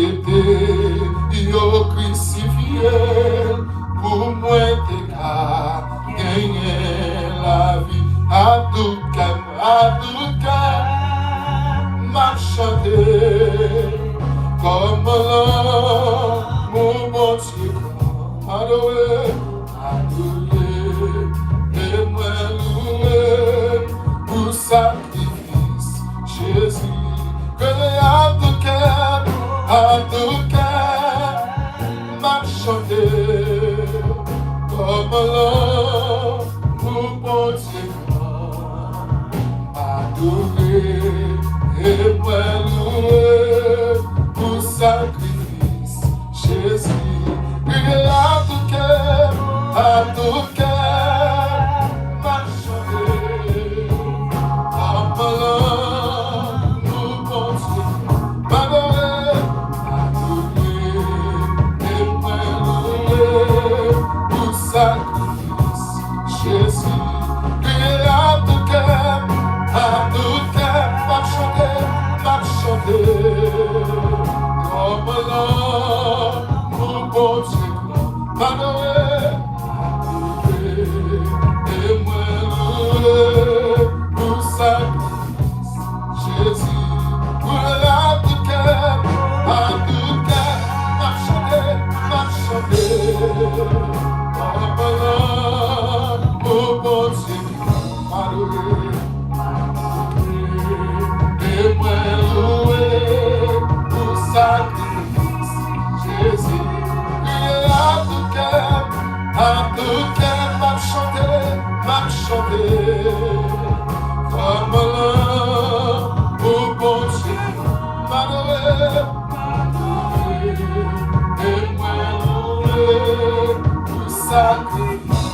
c'était yo crucifié pour moi t'es qu'à gagner la vie à tout cas m'a chanté comme l'homme mon bon Dieu adoré et moi loué pour sacrifice Jésus que à tout cœur m'a chanté comme l'homme mon bon Dieu adoré et moi loué pour sacrifice Jésus que à tout cœur m'a chanté comme l'homme mon bon Dieu m'adoré et moi loué pour sacrifice Jésus que à tout cœur m'a chanté comme l'homme mon bon Dieu m'adoré et moi loué pour sacrifice Jésus pour à tout cœur m'a chanté comme l'homme mon bon Dieu m'adoré et moi loué pour sacrifice Jésus à tout cœur m'a chanté comme l'homme au bon Dieu m'adoré et moi loué pour sacrifice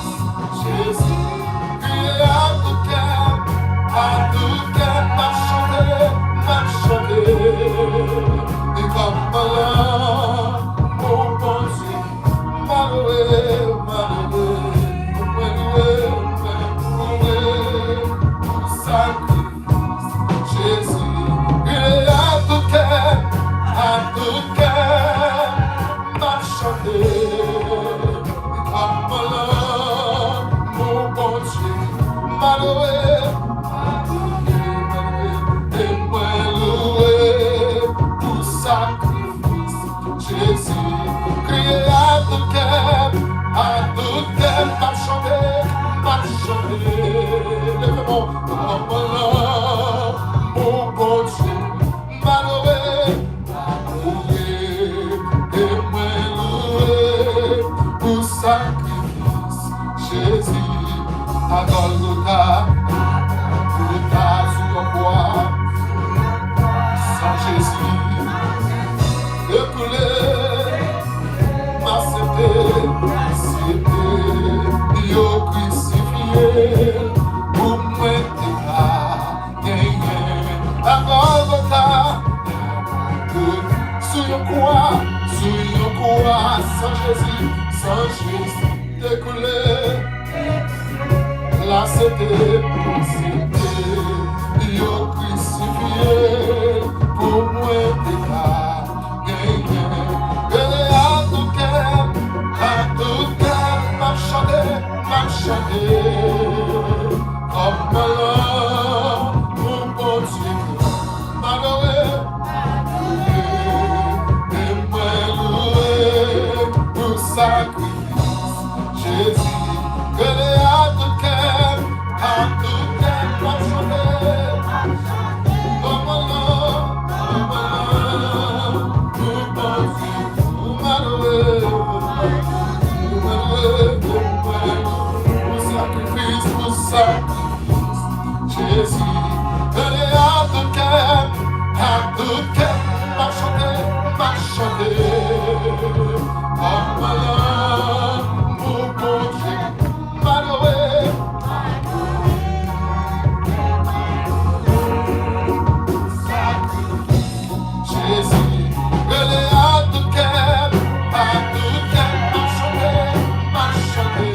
Jésus à tout cœur m'a chanté et comme l'homme au bon Dieu m'adoré pour sacrifice Jésus à tout cœur m'a chanté comme l'homme mon bon Dieu m'adoré et moi loué pour sacrifice Jésus crier à tout cœur m'a chanté lève-moi comme l'homme mon bon Dieu m'adoré et moi loué pour sacrifice Jésus à Golgotha sur le bois sans Jésus écoulé m'a c'était yo crucifié pour moi t'es pas gagné à Golgotha sur une croix sans Jésus écoulé là c'était yo crucifié pour moi t'es pas gagné à tout cœur m'a chanté comme l'homme mon bon Dieu m'adoré et moi loué pour sacrifice Jésus que à tout cœur m'a chanté comme l'homme mon bon Dieu m'adoré pour sacrifice Jésus à tout cœur m'a chanté comme l'homme mon bon Dieu m'adoré Jésus à tout cœur m'a chanté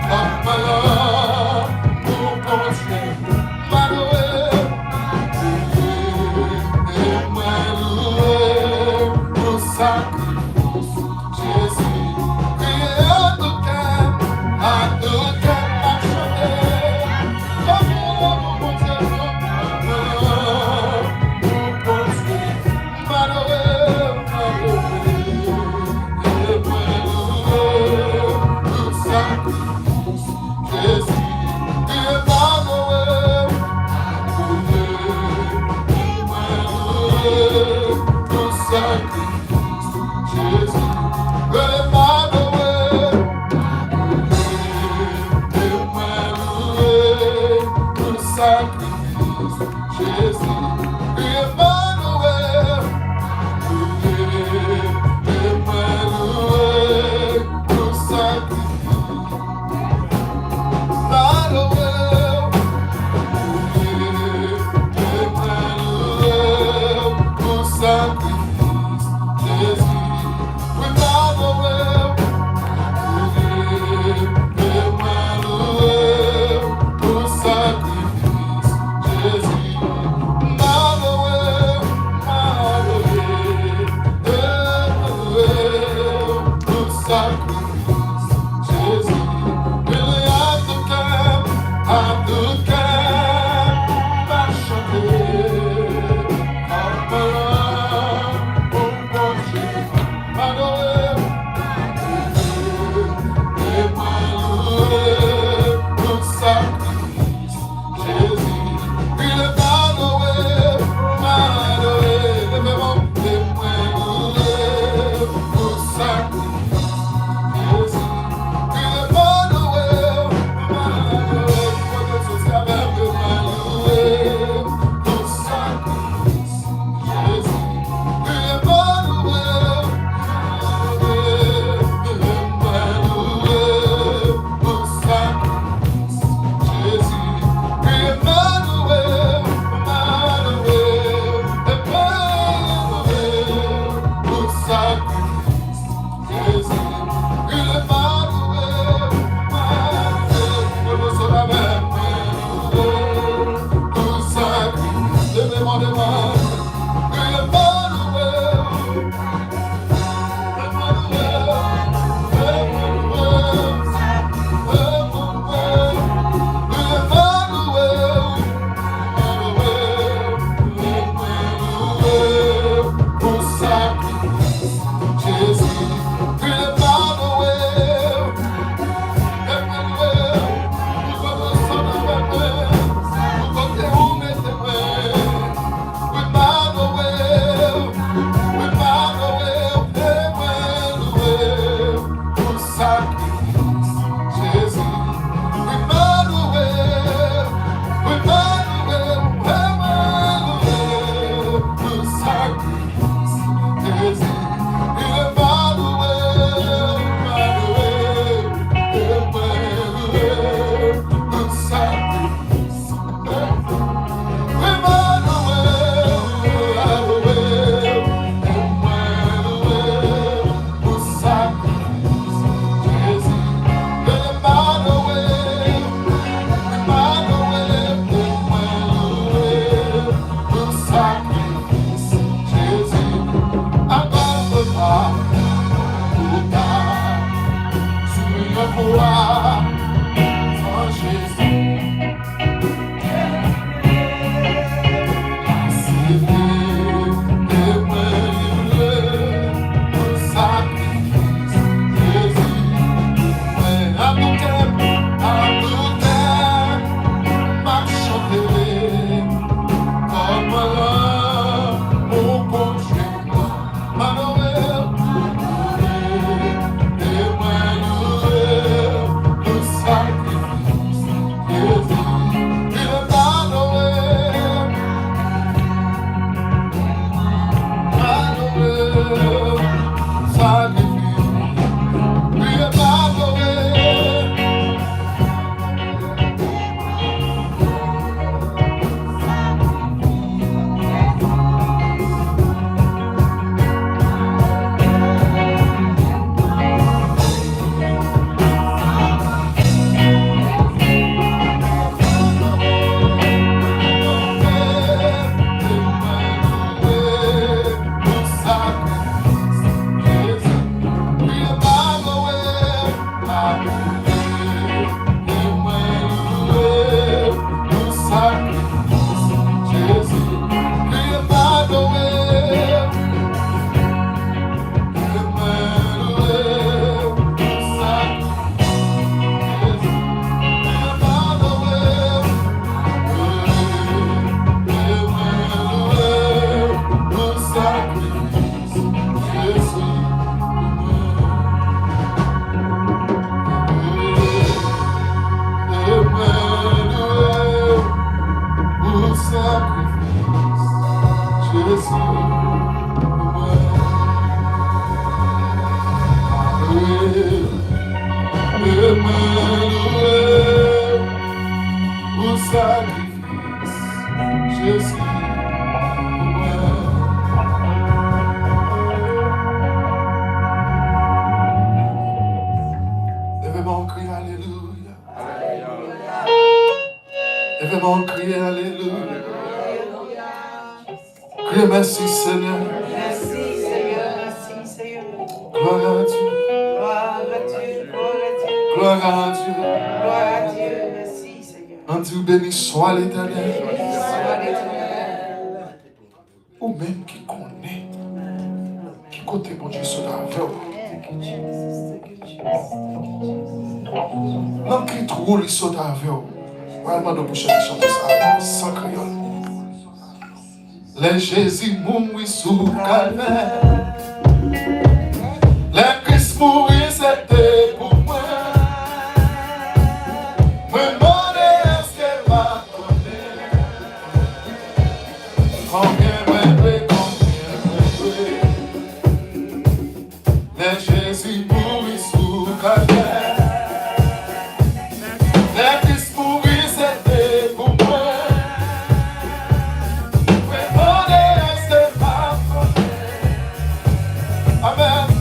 comme l'homme mon bon Dieu m'adoré merci Seigneur. Merci Seigneur, merci Seigneur. Gloire à Dieu. Gloire à Dieu, gloire à Dieu. Gloire à Dieu. Gloire à Dieu, merci Seigneur. En Dieu béni soit l'Éternel. Béni soit l'Éternel. Ou même qui connaît. Qui côté mon Dieu soit avec vous. Non, qui trouve les sauts avec vous. Vraiment de boucher les choses sans créole. Les Jésus mourit sous calvaire. Les Christ mourit c'était pour moi. Me demandez est-ce qu'elle va connaître. Combien les Jésus mourit sous calvaire. Les Christ mourit c'était pour moi. Me demandez est-ce qu'elle va connaître. Amen.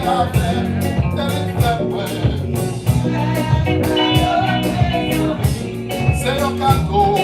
C'est un cadeau.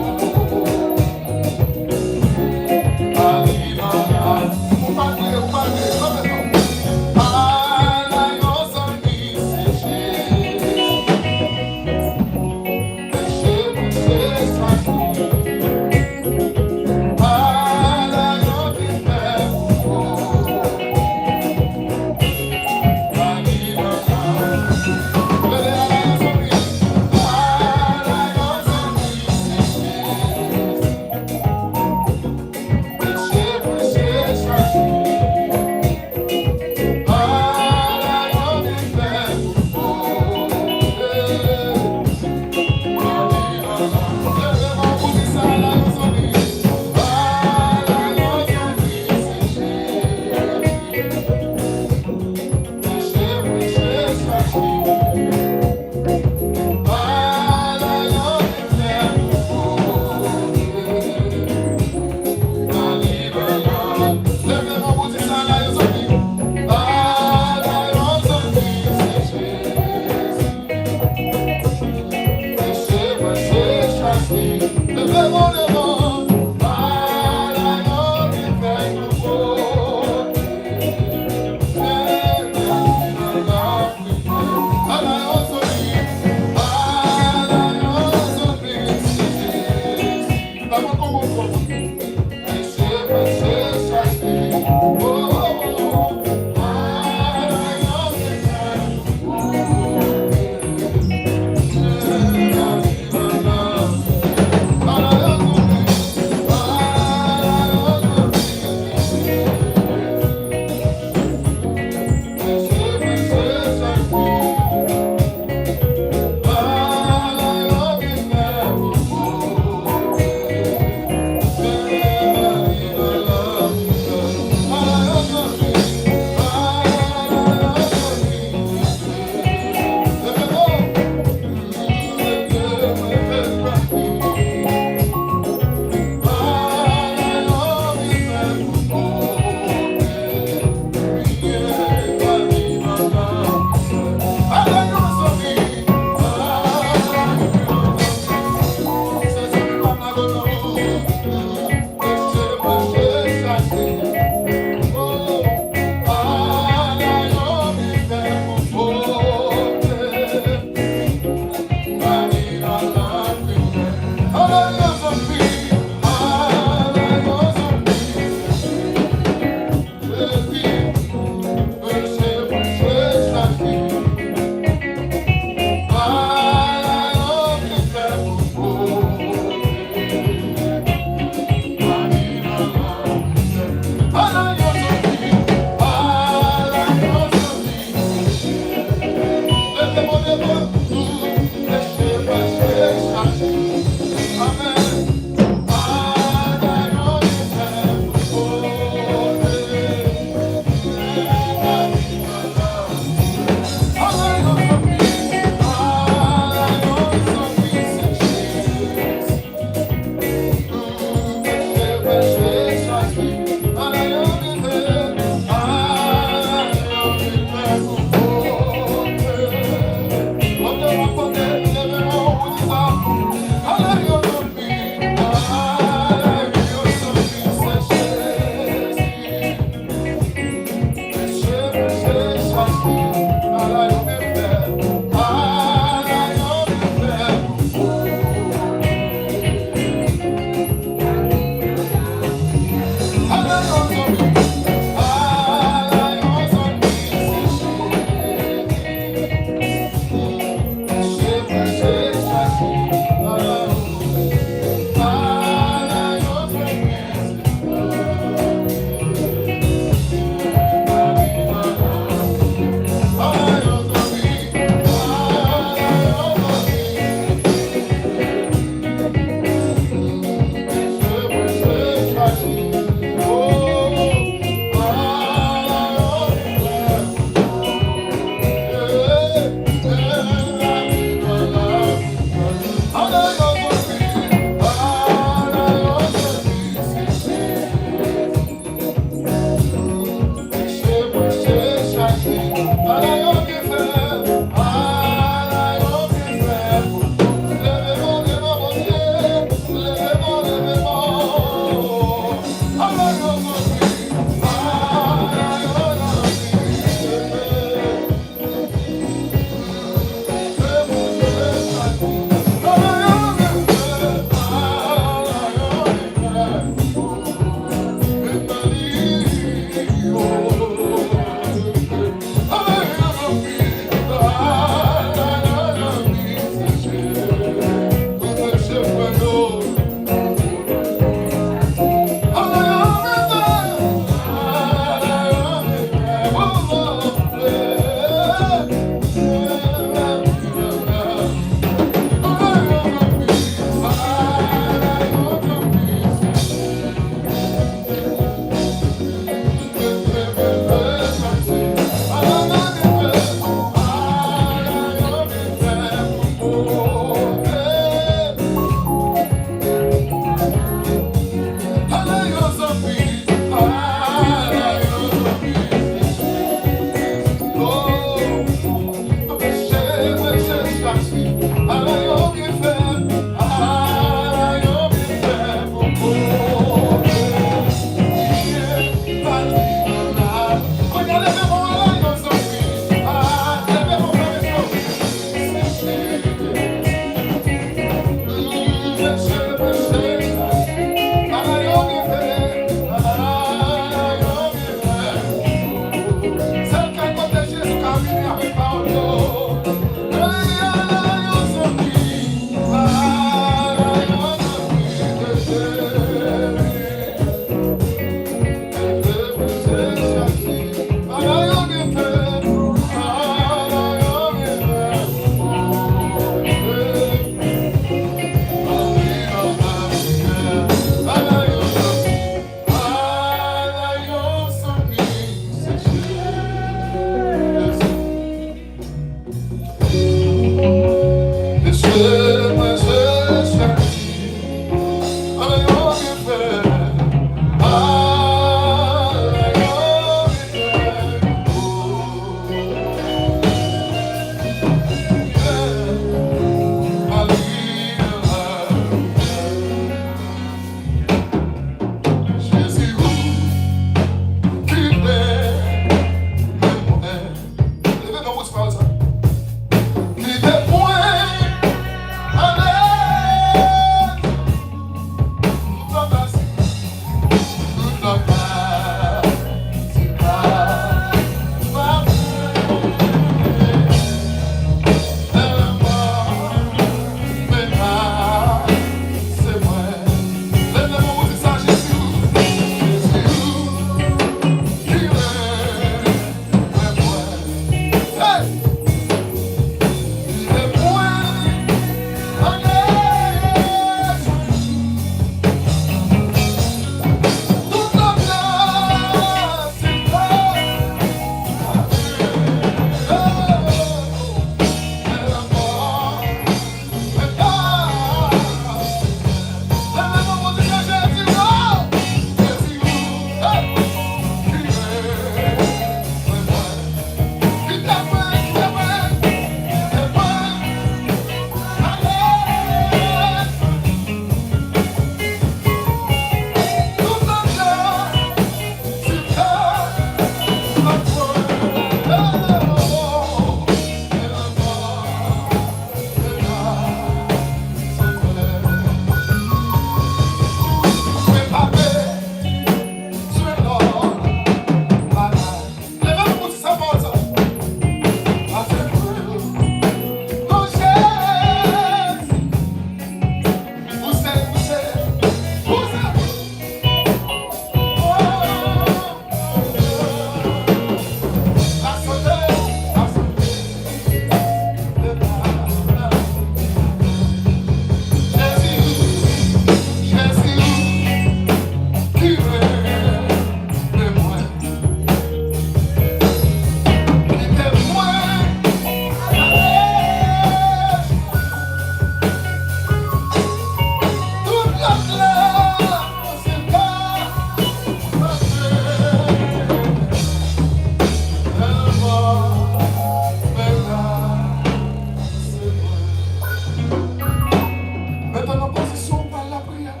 Mettez en position, on va la prière.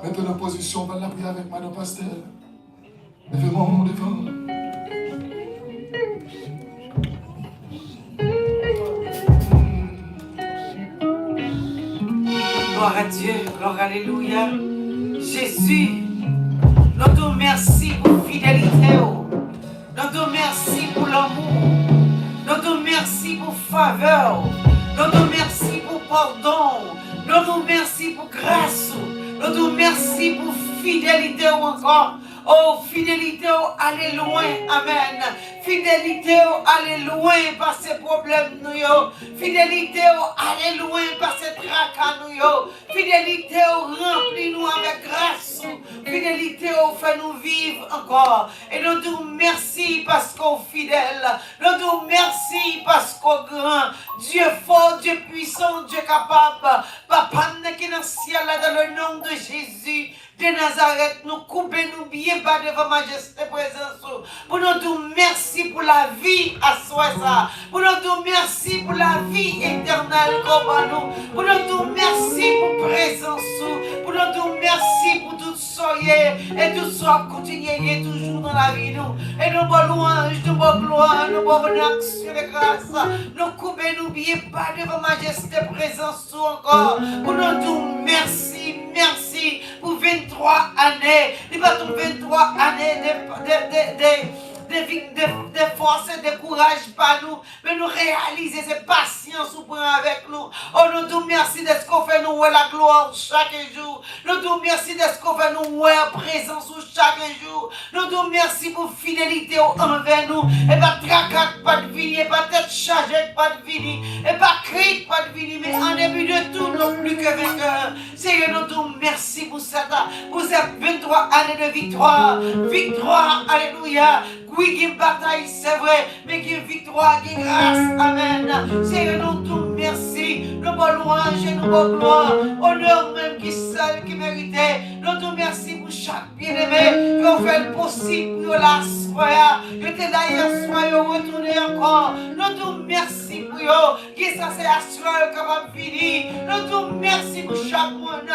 Mettez en position, on va la prière avec Madame Pasteur. Levez-moi devant. Gloire à Dieu, gloire alléluia. Jésus, nous te merci pour fidélité. Nous te merci pour l'amour. Nous te merci pour faveur. Nous te merci pour pardon. Nous te merci pour grâce. Nous te merci pour fidélité encore. Oh, fidélité, allez loin, amen. Fidélité, allez loin par ces problèmes, nous. Fidélité, allez loin par ces tracas, nous. Fidélité, remplis-nous avec grâce. Fidélité, fais-nous vivre encore. Et nous te remercions parce qu'on est fidèle. Nous te remercions parce qu'on est grand. Dieu fort, Dieu puissant, Dieu capable. Papa, qui est dans le ciel, dans le nom de Jésus de Nazareth, nous coupons, nous bien bas devant majesté présence. Pour nous dire merci pour la vie à soi ça. Pour nous dire merci pour la vie éternelle comme nous. Pour nous dire merci pour présence. Pour nous dire merci pour tout soyez et tout soit continuer toujours dans la vie nous. Et nous bon louange, nous bon gloire, nous bon action de grâce. Nous coupons, nous bien bas devant majesté présence encore. Pour nous dire merci, merci pour 23 années. Il va tout 23 années de force et de courage par nous. Mais nous réaliser ces patience ou avec nous. Oh, nous te merci de ce qu'on fait nous la gloire chaque jour. Nous te merci de ce qu'on fait nous la présence chaque jour. Nous te merci pour fidélité envers nous. Et pas tracac, pas de vini, et pas tête chargée, pas de vini, et pas cri, pas de vini, mais en début de tout, non plus que vainqueur. Seigneur, nous te merci pour cette 23 années de victoire. Victoire, alléluia. Oui, il y a une bataille, c'est vrai, mais il y a une victoire, il y a une grâce. Amen. Seigneur, nous te merci. Nous bon louange et nous bon gloire. Honneur même qui seul qui méritait. Nous te merci pour chaque bien-aimé qui a fait le possible pour la soirée. Que tu es d'ailleurs soyez retourné encore. Nous te merci pour eux qui ça c'est assuré capable de finir. Nous te merci pour chaque monde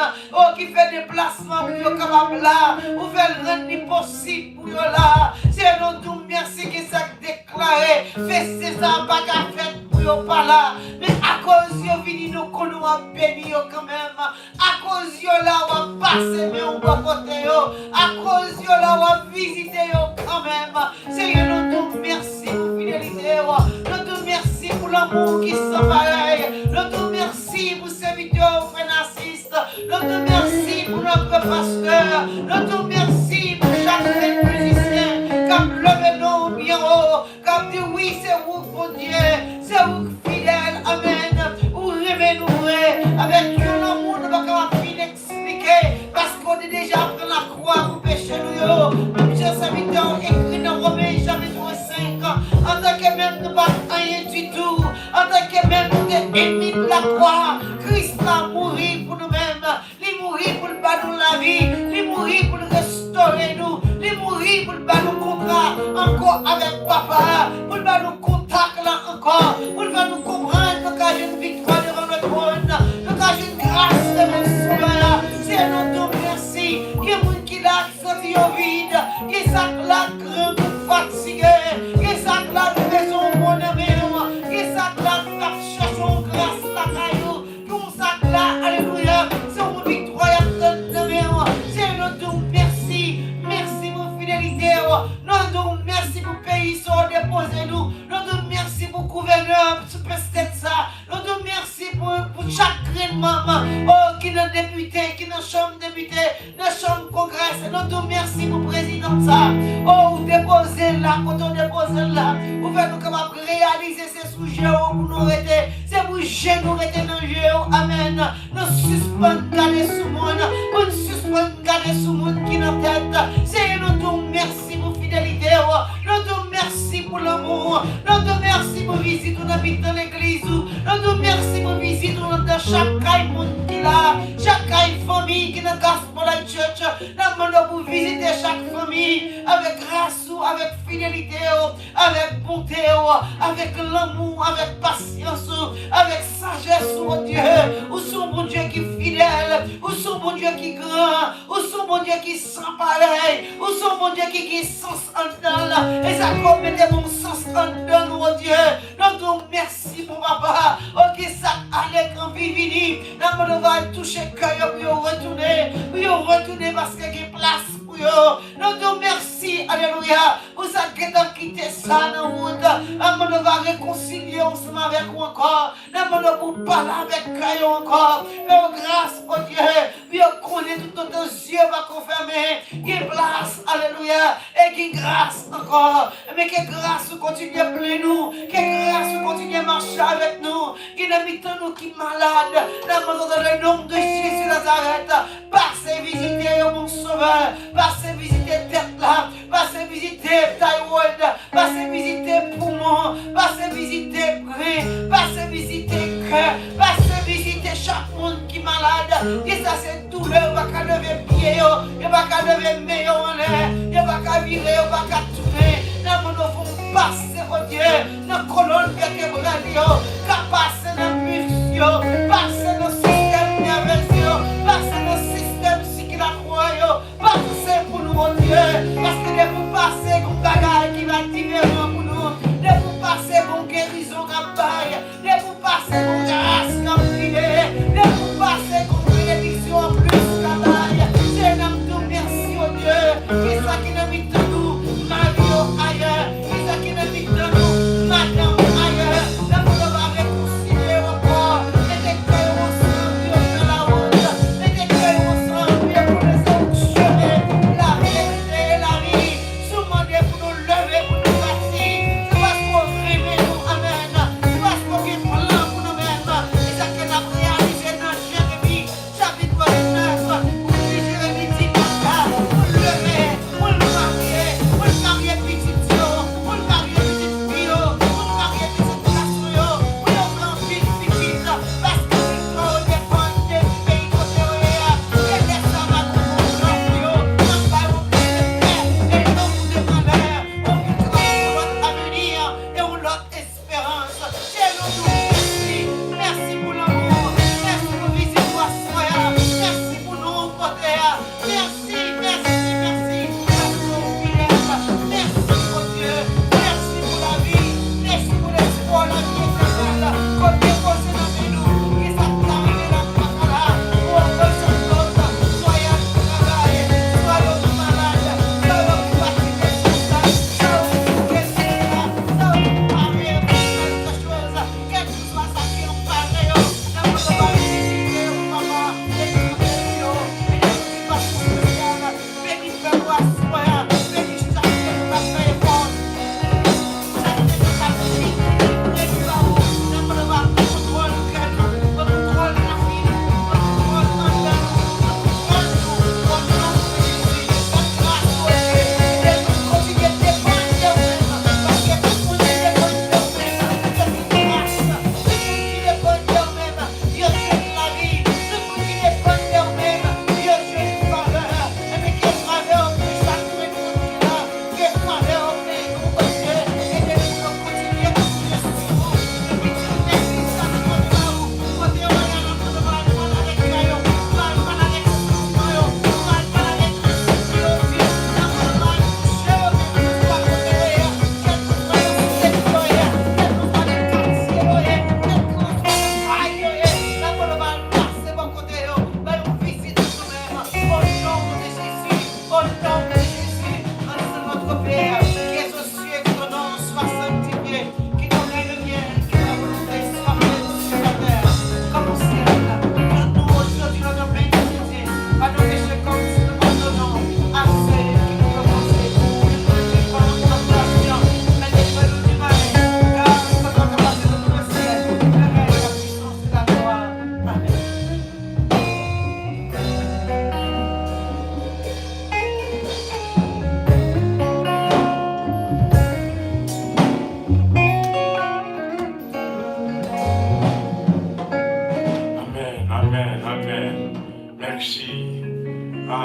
qui fait des placements pour eux capable là. Ou fait le rendre possible pour eux là. C'est nous te merci que ça déclaré. Fais ça pas qu'à faire pour eux pas là. Mais à cause de vini nous qu'on nous a béni quand même. À cause de là on va passer mais on va côté yo. À cause de là on va visiter yo quand même. Seigneur, nous te merci pour fidélité. Nous te merci pour l'amour qui sont pareil. Nous te merci pour serviteur frère Narcisse. Nous te merci pour notre pasteur. Nous te merci pour chaque musicien. Comme le nom bien haut. Comme dit oui c'est vous bon Dieu. C'est vous fidèle. Amen. Vous rêvez nous vrai. Avec un amour nous ne pouvons pas expliquer. Parce qu'on est déjà pris la croix pour pécher nous. Même Dieu serviteur écrit dans Romains chapitre 5. En tant que même nous ne pas rien du tout. En tant que même nous sommes ennemis de la croix. Christ a mouru pour nous-mêmes. Il mourit pour nous la vie. Il mourit pour nous restaurer nous. Il mourit pour nous contrat encore avec papa. Pour nous contact là encore. Pour nous comprendre que nous avons une victoire devant le trône. Nous avons une grâce de mon sauveur. C'est notre merci. Il y a des gens qui l'a senti au vide. Qui s'en l'a grand pour fatiguer. Qui s'en l'a maison mon ami. Qui s'en l'a cherchons grâce la caillou. Tout ça là, alléluia. C'est une victoire de mer. C'est notre merci. Merci pour fidélité. Notre merci pour pays sur déposer nous. Notre merci pour gouverneur. Peut-être ça. Notre merci pour chaque maman qui est député, qui est dans la chambre député, dans la chambre congrès. Notre merci pour président ça. Oh, déposer là, quand on dépose là, vous faites nous capables de réaliser ces sujets pour nous arrêter. C'est pour nous arrêter dans le jeu. Amen. Nous suspendons garder sous le monde. Nous suspendons garder sous le monde qui est dans la tête. C'est notre merci pour fidélité. Notre merci pour l'amour. Notre merci pour visiter nous habite dans l'église. Notre merci pour visiter nous dans chaque monde qui est là. Chaque famille qui est dans le Gospel Church. Nous pour visiter chaque famille avec grâce, avec fidélité, avec bonté. bonté, avec l'amour, avec patience, avec sagesse, oh Dieu. Ou son bon Dieu qui est fidèle, ou son bon Dieu qui est grand, ou son bon Dieu qui est sans pareil, ou son bon Dieu qui a sens en dedans. Et ça comme mettez mon sens en dedans, oh Dieu. Donc merci mon papa. Ok, ça allait quand vivini. On va toucher le cœur pour retourner parce qu'il y a place pour eux. Donc merci, alléluia, pour ça que tu as quitté ça dans le monde. On va réconcilier ensemble avec vous encore. On va parler avec cœur encore. Fais grâce, oh Dieu. Puis on connaît tout ton yeux va confirmer. Qu'il y a place, alléluia. Et qu'il y a grâce encore. Mais que grâce continue à plaire nous. Que grâce continue à marcher avec nous. Qu'il n'a mis nous qui malade. Dans le nom de Jésus Nazareth. Passez visiter mon sauveur. Passez visiter tête là. Passez visiter Taïwan. Passez visiter poumon. Passez visiter brin. Passez visiter cœur. Passez visiter chaque monde qui est malade. Et ça c'est douleur. Il va qu'à lever pied. Il va qu'à lever main en l'air. Il va qu'à virer. Il va qu'à tourner. Nous devons passer au Dieu. Dans la colonne vertébrale. Passer dans la pulsion. Passer dans le système nerveux. Passer dans le système psychiatrique. Passer pour nous, mon Dieu. Parce que de vous passer comme bagaille qui va différent pour nous. De vous passer comme guérison comme bail. De vous passer comme grâce comme prière. De vous passer comme bénédiction en plus comme bail. C'est un homme de merci, oh Dieu. Qui ça qui n'a mis de nous, Mario ailleurs. Qui ça qui n'a mis de nous, Madame ailleurs. La monde va réconcilier encore. Mettez cœur ensemble, Dieu dans la route. Mettez cœur ensemble, Dieu pour les autres chemins. La vérité et la vie. Soumandez pour nous lever, pour nous bâtir. C'est parce qu'on rêve nous, amen. C'est parce qu'on est plan pour nous-mêmes. Et ça qu'on a réalisé dans Jérémie, chapitre 29. Pour qui Jérémie dit comme ça. Pour le lever, pour le marier petit Dieu, pour le marier petit fille, pour le marier petit garçon, pour le prendre vite, parce que nous dépendons du pays côté et laisse ça va nous prendre, pas au pays de paix, et non pour des malheurs, on vivra pour notre avenir et pour notre espérance. C'est nous merci pour l'amour, merci pour visiter toi, merci pour nous porter, merci pour fidèles, merci pour Dieu, merci pour la vie, merci pour l'espoir, la vie éternelle, comme déposé dans nous, et ça t'arrive dans le là, pour rejoindre l'autre, soyez à travail, soyez malade, soyez fatigué sur ça, soyez quelque chose, quel que soit ça qui en parle, la monde va visiter au maman, et nous et nous pas spécial, béni fais-moi soyez, béni chaque chose va faire fort.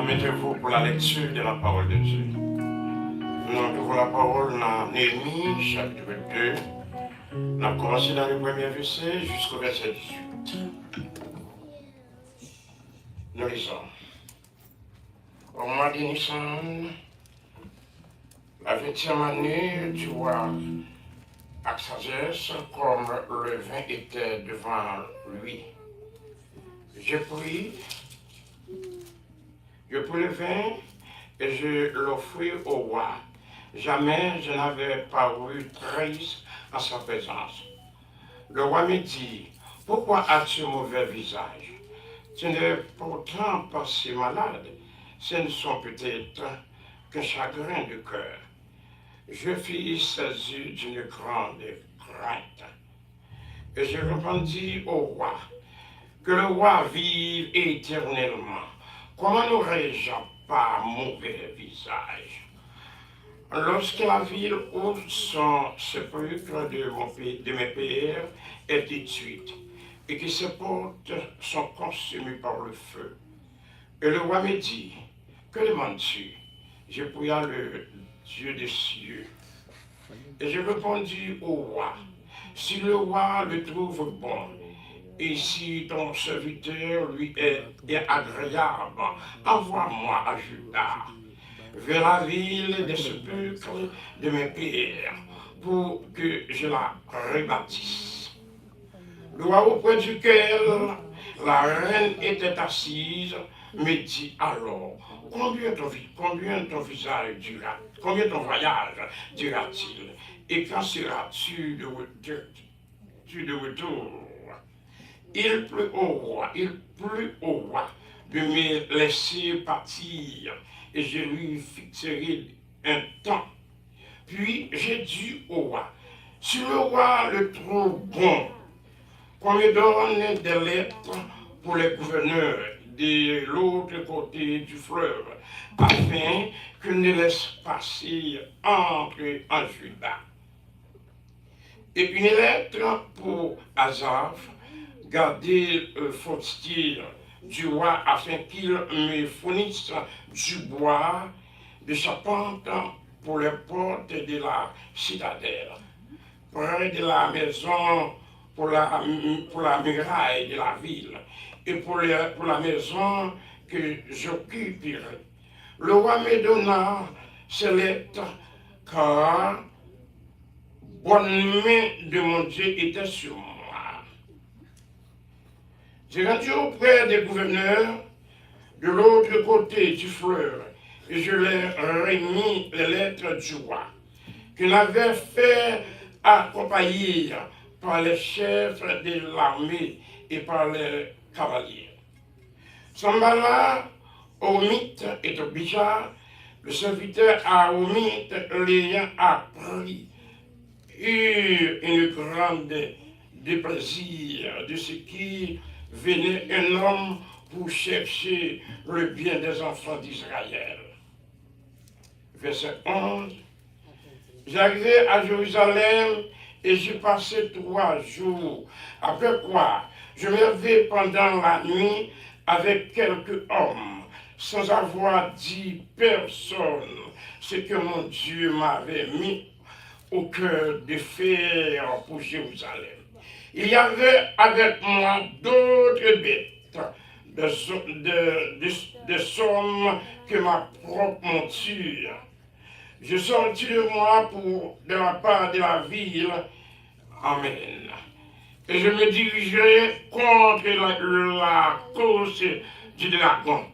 Mettez-vous pour la lecture de la parole de Dieu. Nous ouvrons la parole dans Néhémie, chapitre 2. On a commencé dans le premier verset jusqu'au verset 18. Nous lisons. Au mois de Nissan, la 20e année du roi Artaxerxès, comme le vin était devant lui, je pris le vin et je l'offris au roi. Jamais je n'avais paru triste en sa présence. Le roi me dit, pourquoi as-tu mauvais visage? Tu n'es pourtant pas si malade. Ce ne sont peut-être qu'un chagrin de cœur. Je fus saisi d'une grande crainte. Et je répondis au roi, que le roi vive éternellement. Comment n'aurais-je pas mauvais visage? Lorsque la ville où son sépulcre de mes pères est détruite, et que ses portes sont consumées par le feu. Et le roi me dit, que demandes-tu? Je pria le Dieu des cieux. Et je répondis au roi, si le roi le trouve bon, et si ton serviteur lui est agréable, envoie-moi à Juda, vers la ville des sépulcres de mes pères, pour que je la rebâtisse. Le roi auprès duquel la reine était assise me dit alors, combien ton voyage dura-t-il, et quand seras-tu de retour? Il plut au roi de me laisser partir, et je lui fixerai un temps. Puis j'ai dit au roi, si le roi le trouve bon, qu'on me donne des lettres pour les gouverneurs de l'autre côté du fleuve, afin qu'ils ne laissent passer entrer en Juda. Et une lettre pour Asaph, garder le forestier du roi, afin qu'il me fournisse du bois de charpente pour les portes de la citadelle, près de la maison, pour la muraille de la ville, et pour la maison que j'occuperai. Le roi me donna ces lettres, car bonne main de mon Dieu était sur moi. J'ai rendu auprès des gouverneurs de l'autre côté du fleuve, et je leur remis les lettres du roi, qu'il avait fait accompagner par les chefs de l'armée et par les cavaliers. Sambala, Omite et Tobija, le serviteur Omite l'ayant appris, eut une grande déplaisir de ce qui venait un homme pour chercher le bien des enfants d'Israël. Verset 11. J'arrivai à Jérusalem et j'y passai 3 jours. Après quoi, je me levai pendant la nuit avec quelques hommes, sans avoir dit personne ce que mon Dieu m'avait mis au cœur de faire pour Jérusalem. Il y avait avec moi d'autres bêtes, de sommes que ma propre monture. Je sortis de moi de la part de la ville. Amen. Et je me dirigeai contre la course du dragon.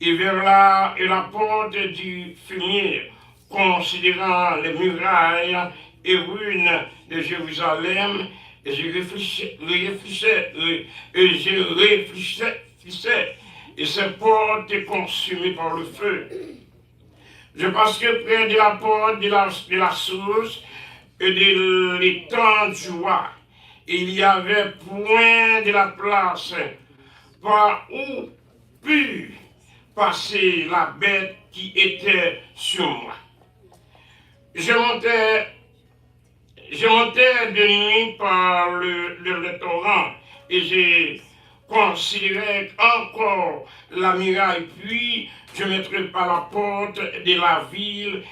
Et vers la porte du fumier, considérant les murailles et ruines de Jérusalem, et je réfléchissais, et ces portes consumées par le feu. Je passerai près de la porte de la source et de l'étang du roi. Il y avait point de la place par où put passer la bête qui était sur moi. Je montais de nuit par le torrent et j'ai considéré encore la muraille, puis je mettrai par la porte de la ville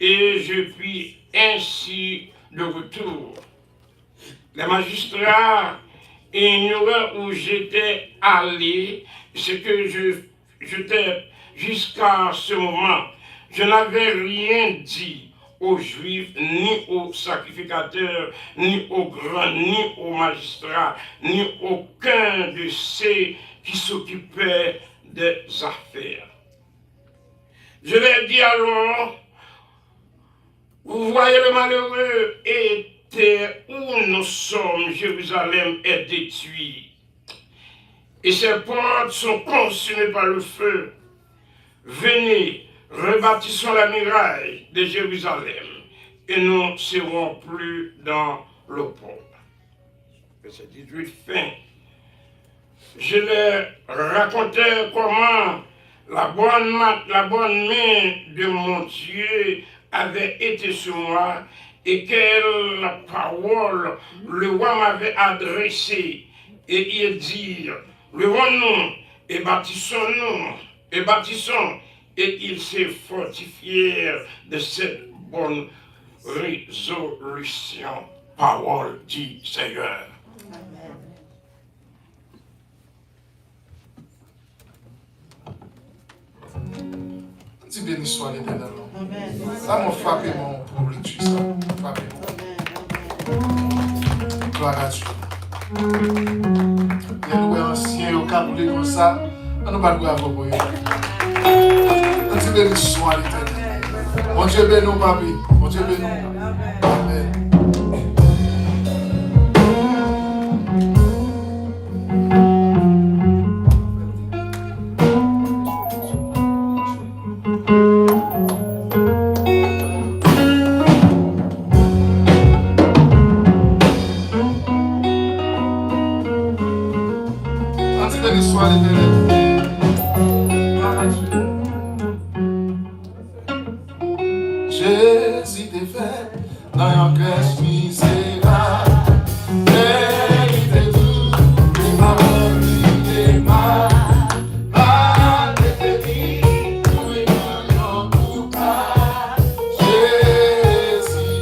et je puis ainsi de retour. Les magistrats ignoraient où j'étais allé, ce que j'étais jusqu'à ce moment. Je n'avais rien dit aux Juifs, ni aux sacrificateurs, ni aux grands, ni aux magistrats, ni aucun de ceux qui s'occupaient des affaires. Je leur dis alors, vous voyez le malheureux était où nous sommes, Jérusalem est détruit, et ses portes sont consumées par le feu. Venez, rebâtissons la muraille de Jérusalem, et nous ne serons plus dans l'opprobre. Verset 18, fin. Je leur racontais comment la bonne main de mon Dieu avait été sur moi et quelle parole le roi m'avait adressée. Et il dit, levons-nous et bâtissons-nous, et ils se fortifièrent de cette bonne résolution. Parole du Seigneur. Dis béni soit l'Éternel. Ça m'a frappé pour lecture, ça m'a frappé. Gloire à Dieu. Les loués anciens au cap comme ça, on ne va pas le voir. Dis béni soit l'Éternel. Mon Dieu béni nous, papi. Mon Dieu béni nous. Amen. Jésus t'est fait dans un crèche misérable. Il était tout, il m'a remis les mains. Mal était dit, pour une union coupable. Jésus,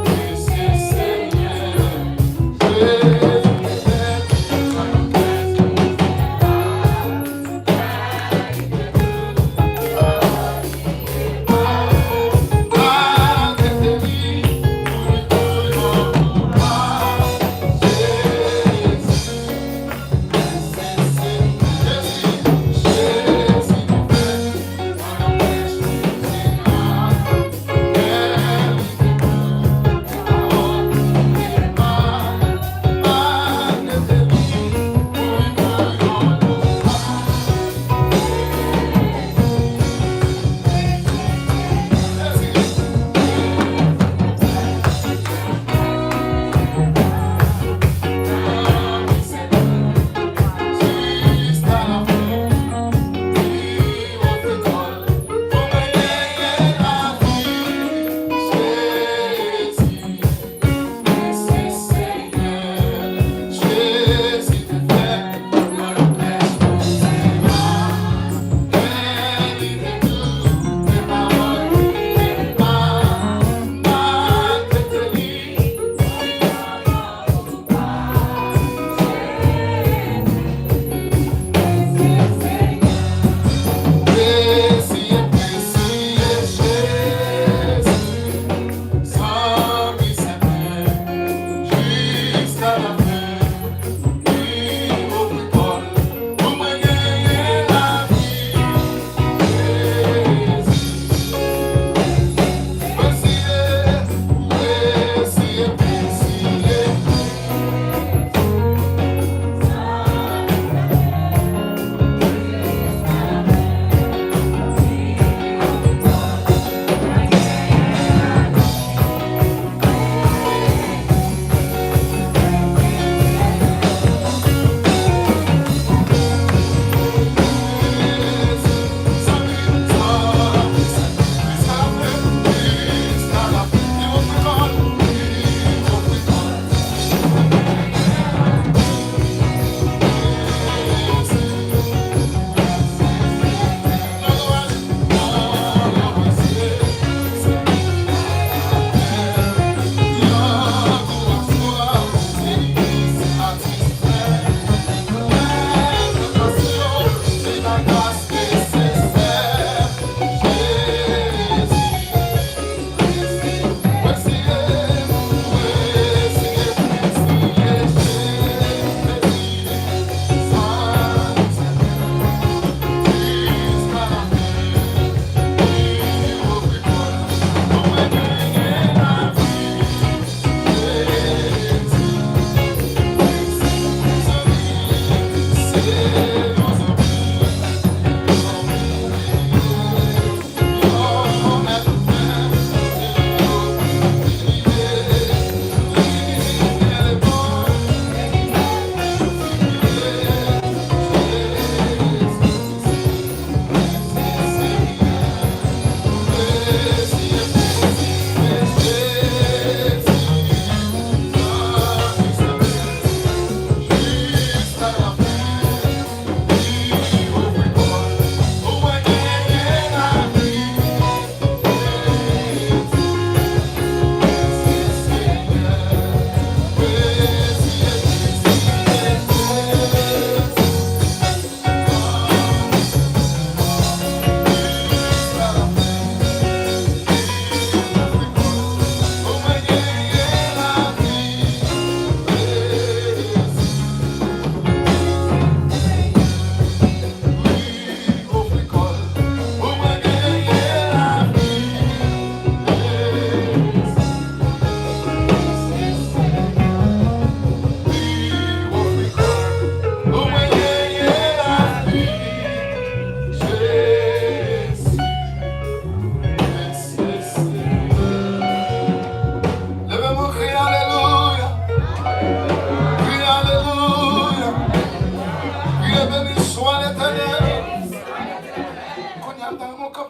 et c'est Seigneur. Jésus t'est fait dans un crèche misérable.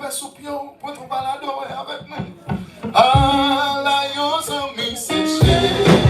camper sous pied pour ton balado avec nous. Ah, la yo zami séché.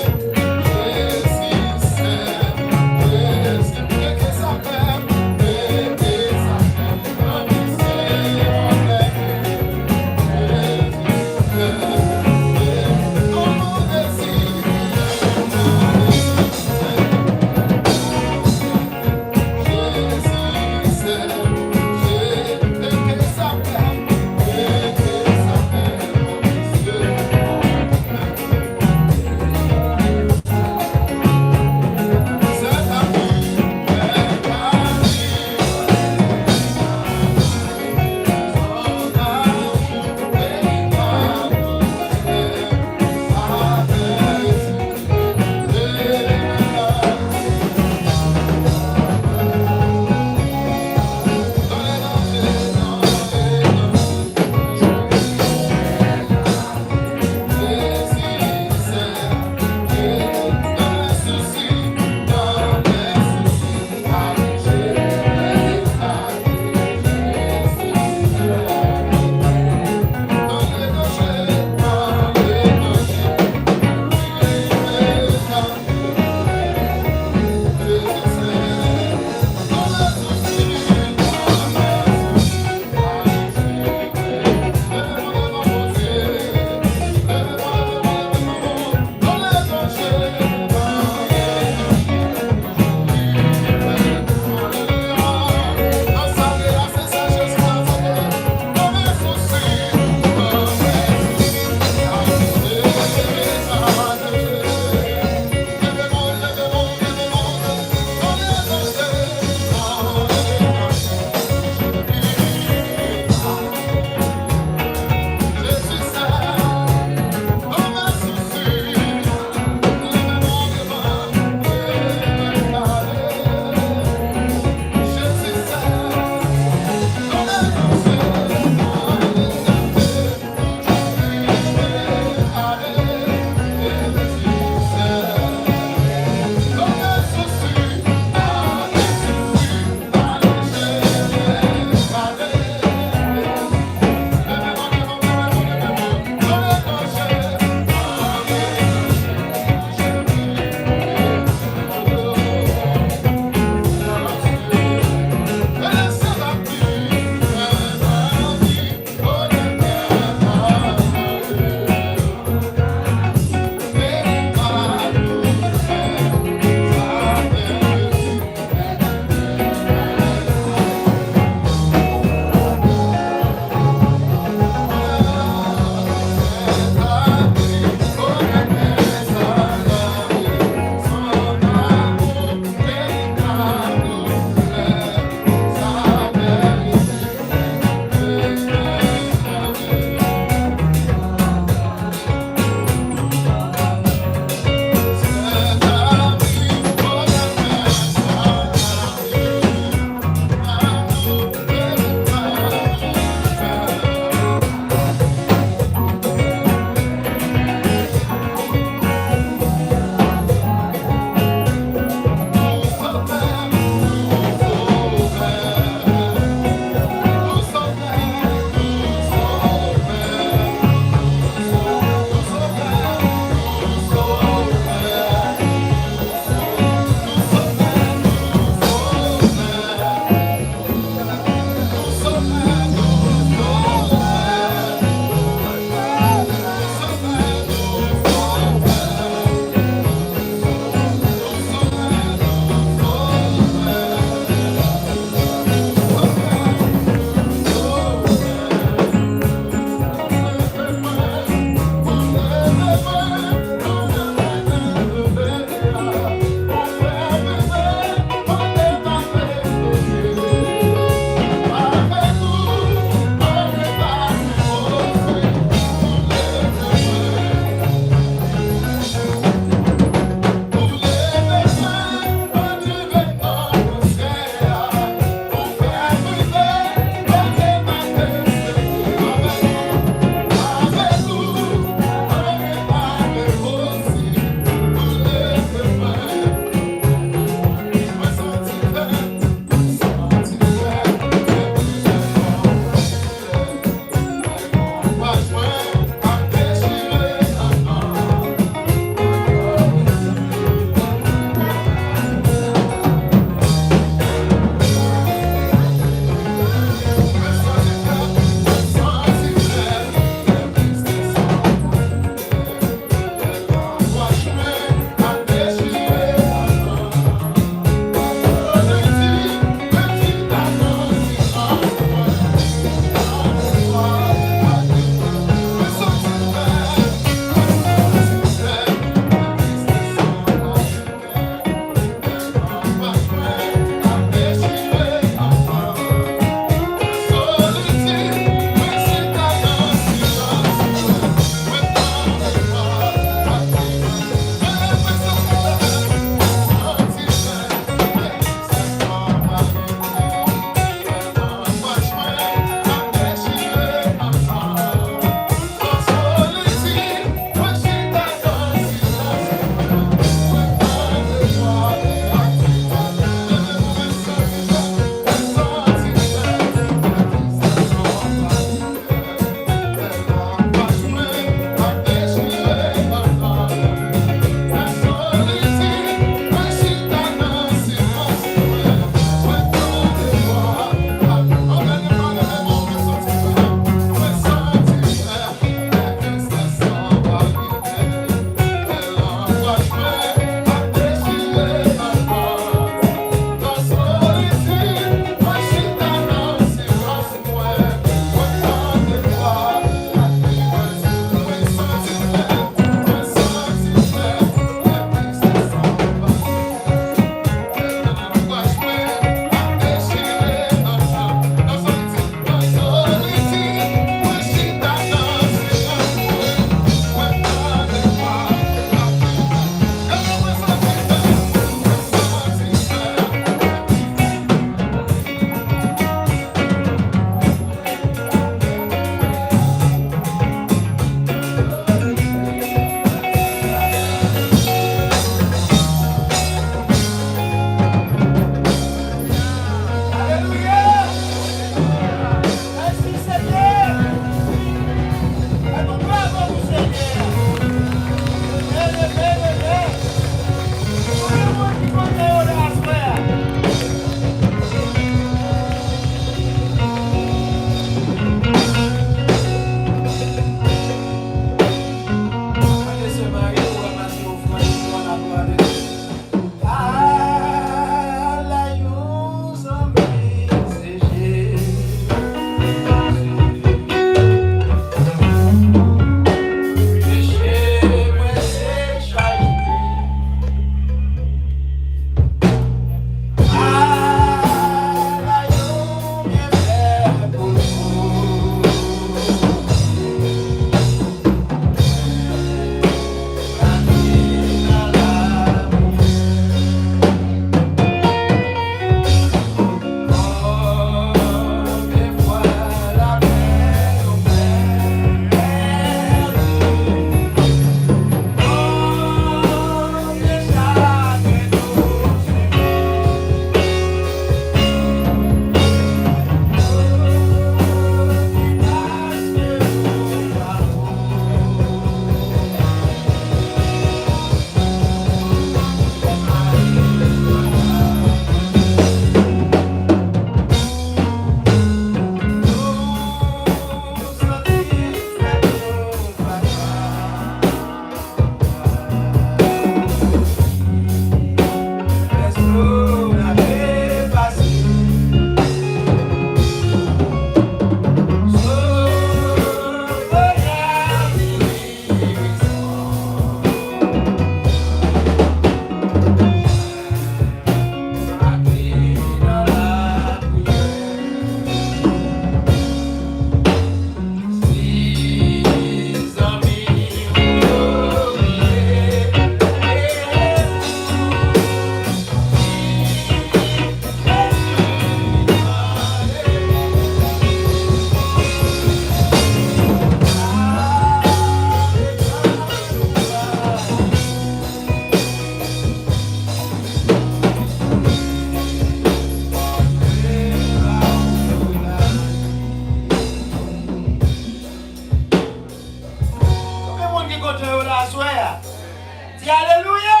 Dis Alléluia.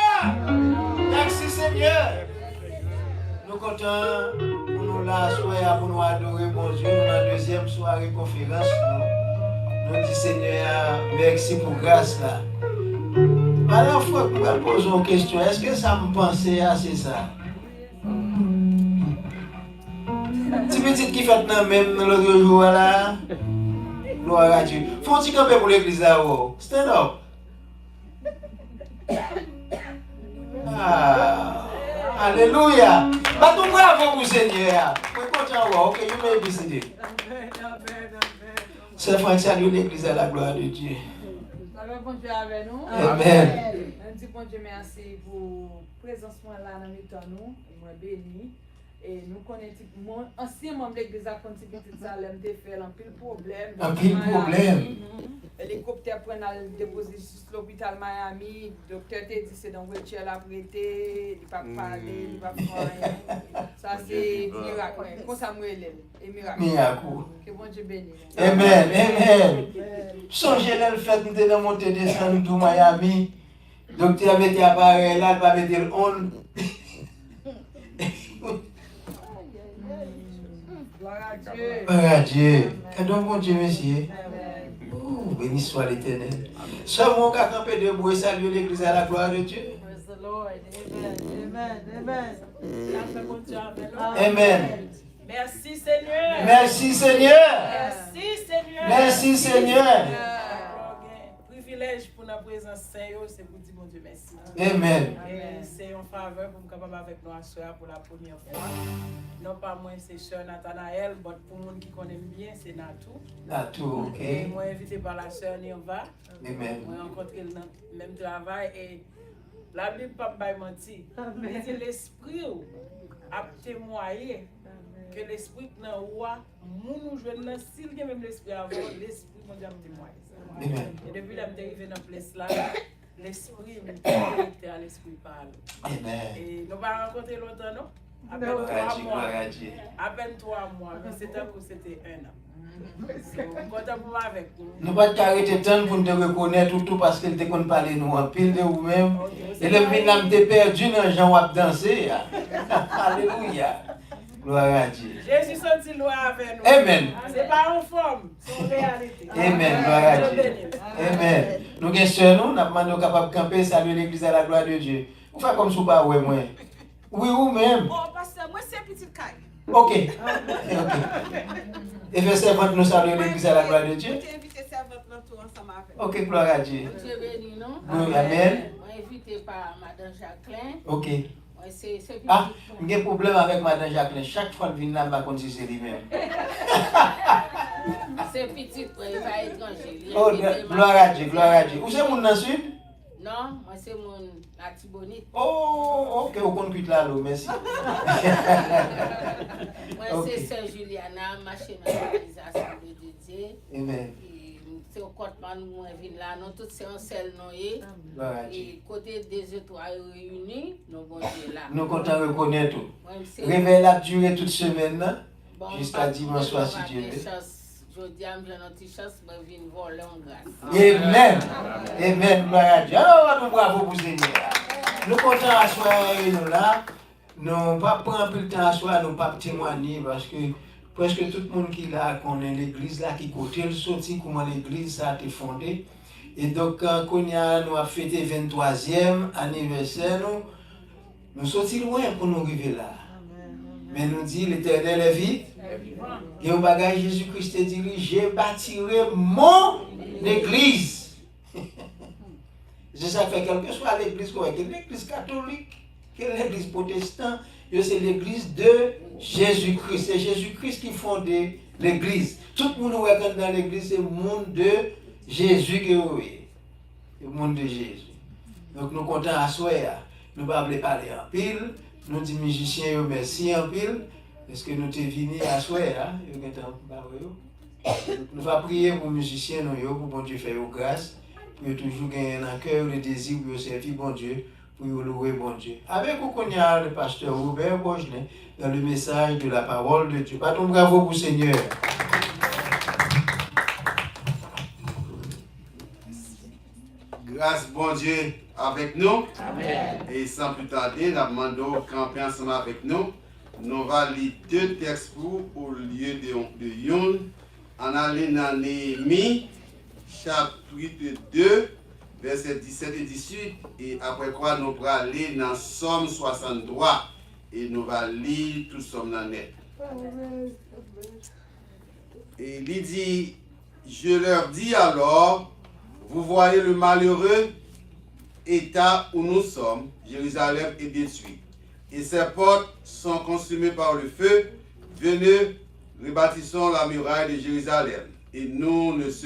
Merci Seigneur. Nous comptons pour nous la soirée, pour nous adorer mon Dieu. Nous dans la deuxième soirée conférence. Nous disons Seigneur, merci pour grâce là. Alors, il faut que nous posions une question. Est-ce que ça me pensait à c'est ça? Petit petit qui fait même l'autre jour là. Gloire à Dieu. Faut-il camper pour l'église là-haut? Stand up. Ah, alléluia. Battons bravo pour Seigneur. We're content. Okay, you may be seated. C'est Franck, salut l'église à la gloire de Dieu. Avec nous. Amen. Je dis bon Dieu merci pour présence là dans le nous. Moi béni. Et nous connaissons mon ancien membre de l'église à Pontivité de Salem te fait un pile problème. Un pile problème. L'hélicoptère prend à le déposer sur l'hôpital Miami. Le docteur te dit c'est dans le wheelchair la prêté, il va parler, il va faire rien. Ça c'est miracle. Comme ça me relève. Et miracle. Miracle. Que bon Dieu bénisse. Amen. Amen. Songez le fait nous de monter descendre tout Miami. Docteur mettait appareil là, il va mettre le on. Gloire à Dieu. Gloire à Dieu. Que donc bon Dieu, monsieur. Oh, béni soit l'Éternel. Seulement qu'à camper debout et saluer l'église à la gloire de Dieu. Praise the Lord. Amen. Amen. Amen. Amen. Merci Seigneur. Merci Seigneur. Merci Seigneur. Merci Seigneur. Privilège pour la présence Seigneur, c'est pour dire mon Dieu merci. Amen. C'est une faveur pour me capable avec nous asseoir pour la première fois. Non pas moi, c'est Sœur Nathanaël, mais pour les gens qui connaissent bien, c'est Natou. Natou, ok. Et moi invité par la Sœur Nirva. Amen. Moi rencontré dans le même travail et la Bible pas me mentir. C'est l'esprit a témoigné que l'esprit dans roi, nous jouons s'il y a même l'esprit avant, l'esprit mon Dieu témoigne. Amen. Et depuis là, je suis arrivé dans cette place là, l'esprit me connecté à l'esprit parle. Amen. Et nous pas rencontré longtemps non? À peine Gloire à 3 Dieu, mois. gloire à Dieu. À peine 3 mois, mais c'était un an. Content pour moi avec vous. Nous pas t'arrêter tant pour te reconnaître tout parce qu'elle te connaît parler nous en pile de vous-même. Et le minam te perdu dans Jean wap danser. Alléluia. Gloire à Dieu. Jésus senti loin avec nous. Amen. C'est pas en forme, c'est en réalité. Amen. Gloire à Dieu. Amen. Nous sommes nous avons demandé capable de camper, saluer l'église à la gloire de Dieu. Vous faites comme si vous ne pas ouais moi. Oui, ou même. Oh, pasteur, moi c'est petit caille. OK. Et fait servante nous saluer l'église à la gloire de Dieu. J'ai invité servante dans tout ensemble avec. OK, gloire à Dieu. Dieu béni, non? Oui, amen. Moi, invité par Madame Jacqueline. OK. Moi, c'est Ah, j'ai un problème avec Madame Jacqueline. Chaque fois qu'elle vient là, je ne sais pas si c'est lui-même. C'est petit, il va étranger. Oh, gloire à Dieu, gloire à Dieu. Où c'est mon dans le sud? Non, moi, c'est mon Latibonite. Oh, OK, on compte là, merci. Moi, Ok. c'est Sœur Juliana, machine d'organisation de Dieu. Amen. C'est au Côte-Man, moi, je viens là. Nous, tous, c'est un seul noyé. Gloire à Dieu. Et côté des étoiles réunies, nous, bon Dieu là. Nous comptons reconnaître tout. Moi, c'est- Réveil a duré toute semaine, là, Bon, jusqu'à dimanche soir, si Dieu veut. Je dis à notre chance, je viens voler en grâce. Amen. Amen. Gloire à Dieu. Alors, nous bravo pour Seigneur. Nous comptons à soi nous là. Nous pas prendre un peu le temps à soi, nous pas témoigner parce que presque tout le monde qui là connaît l'église là qui côté le sorti comment l'église ça a été fondée. Et donc quand nous a fêté 23e anniversaire nous sortis loin pour nous arriver là. Mais nous dit l'Éternel est vite. Et au bagage Jésus-Christ dit je bâtirai mon église. C'est ça fait quelle que soit l'église l'église catholique, l'église protestante, c'est l'église de Jésus-Christ. C'est Jésus-Christ qui fonde l'église. Tout le monde qui est dans l'église, c'est le monde de Jésus qui est. Le monde de Jésus. Donc nous comptons à soi. Nous ne pouvons pas parler en pile. Nous disons musiciens merci en pile. Est-ce que nous sommes venus à soi? Nous allons prier pour les musiciens, pour bon Dieu faire grâce. Pour toujours gagner un cœur le désir pour servir bon Dieu, pour louer bon Dieu. Avec vous, qu'on y a le pasteur Robert Bogenet dans le message de la parole de Dieu. Bâton bravo pour le Seigneur. Grâce bon Dieu avec nous. Amen. Et sans plus tarder, nous demandons de camper ensemble avec nous. Nous allons lire deux textes pour au lieu de Yon. En allant dans Néhémie, chapitre 2, versets 17 et 18. Et après quoi, nous allons aller dans Somme 63. Et nous allons lire tout Somme dans net. Et il dit, je leur dis alors, vous voyez le malheureux état où nous sommes, Jérusalem est détruite. Et ses portes sont consumées par le feu. Venez, rebâtissons la muraille de Jérusalem. Et nous ne serons